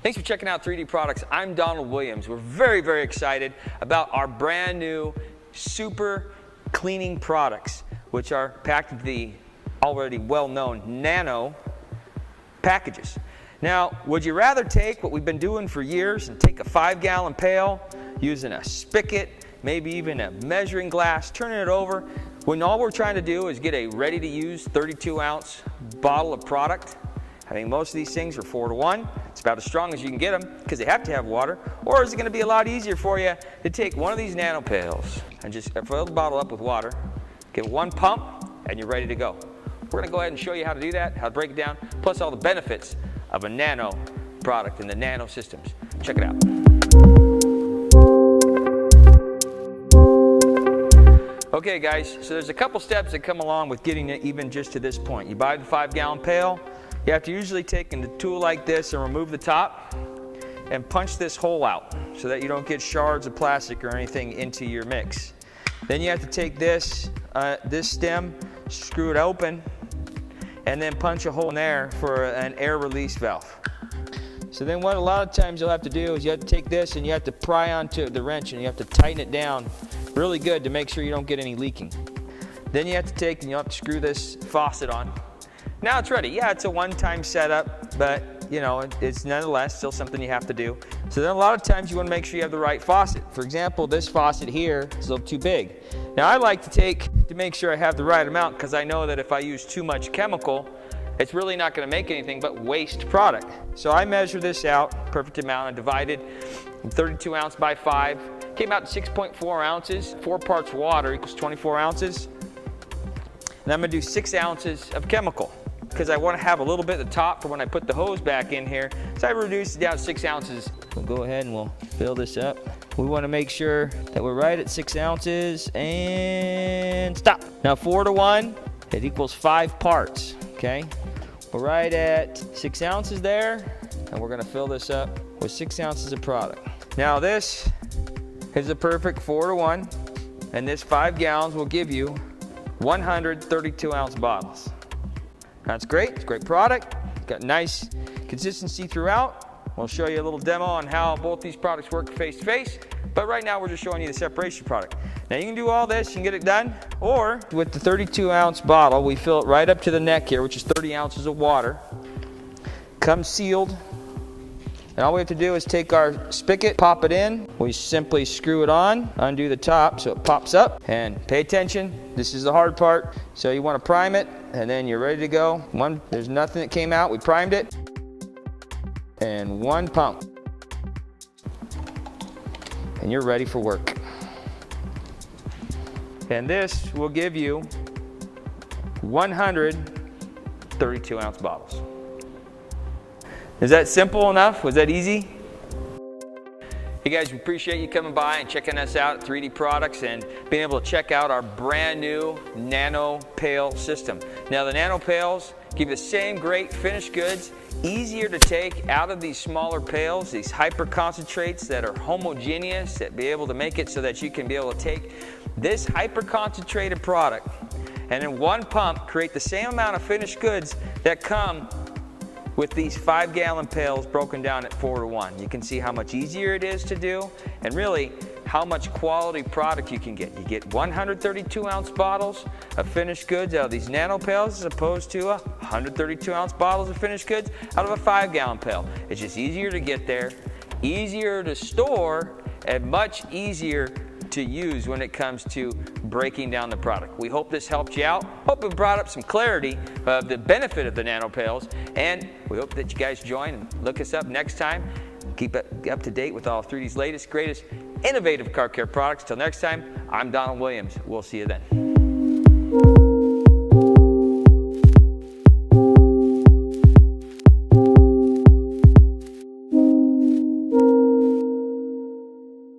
Thanks for checking out 3D Products. I'm Donald Williams. We're very, very excited about our brand new super cleaning products, which are packed in the already well-known nano packages. Now, would you rather take what we've been doing for years and take a 5-gallon pail, using a spigot, maybe even a measuring glass, turning it over, when all we're trying to do is get a ready-to-use 32-ounce bottle of product? I mean, most of these things are 4-to-1. It's about as strong as you can get them because they have to have water. Or is it going to be a lot easier for you to take one of these nano pails and just fill the bottle up with water, get one pump, and you're ready to go? We're going to go ahead and show you how to do that, how to break it down, plus all the benefits of a nano product and the nano systems. Check it out. Okay guys, so there's a couple steps that come along with getting it even just to this point. You buy the 5-gallon pail. You have to usually take a tool like this and remove the top and punch this hole out so that you don't get shards of plastic or anything into your mix. Then you have to take this stem, screw it open, and then punch a hole in there for an air release valve. So then what a lot of times you'll have to do is you have to take this and you have to pry onto the wrench and you have to tighten it down really good to make sure you don't get any leaking. Then you have to take and you'll have to screw this faucet on. Now it's ready. Yeah, it's a one-time setup, but you know, it's nonetheless still something you have to do. So then a lot of times you want to make sure you have the right faucet. For example, this faucet here is a little too big. Now I like to make sure I have the right amount because I know that if I use too much chemical, it's really not going to make anything but waste product. So I measure this out, perfect amount. I divided 32 ounce by 5. Came out to 6.4 ounces. 4 parts water equals 24 ounces. And I'm going to do 6 ounces of chemical because I want to have a little bit at the top for when I put the hose back in here. So I reduced it down to 6 ounces. We'll go ahead and we'll fill this up. We want to make sure that we're right at 6 ounces and stop. Now 4-to-1, it equals 5 parts, okay? We're right at 6 ounces there, and we're going to fill this up with 6 ounces of product. Now this is a perfect 4-to-1, and this 5 gallons will give you 132 ounce bottles. That's great, it's a great product. It's got nice consistency throughout. We'll show you a little demo on how both these products work face to face, but right now we're just showing you the separation product. Now you can do all this, you can get it done, or with the 32 ounce bottle, we fill it right up to the neck here, which is 30 ounces of water. Comes sealed, and all we have to do is take our spigot, pop it in, we simply screw it on, undo the top so it pops up, and pay attention, this is the hard part. So you want to prime it, and then you're ready to go. There's nothing that came out, we primed it, and one pump, and you're ready for work. And this will give you 132 ounce bottles. Is that simple enough? Was that easy? Hey guys, we appreciate you coming by and checking us out at 3D Products and being able to check out our brand new nano pail system. Now the nano pails give you the same great finished goods, easier to take out of these smaller pails, these hyper concentrates that are homogeneous, that be able to make it so that you can be able to take this hyper concentrated product and in one pump create the same amount of finished goods that come with these 5-gallon pails broken down at 4-to-1. You can see how much easier it is to do and really how much quality product you can get. You get 132 ounce bottles of finished goods out of these nano pails as opposed to 132 ounce bottles of finished goods out of a 5-gallon pail. It's just easier to get there, easier to store, and much easier to use when it comes to breaking down the product. We hope this helped you out. Hope it brought up some clarity of the benefit of the nano pails, and we hope that you guys join and look us up next time. Keep up to date with all of 3D's latest, greatest, innovative car care products. Till next time, I'm Donald Williams. We'll see you then.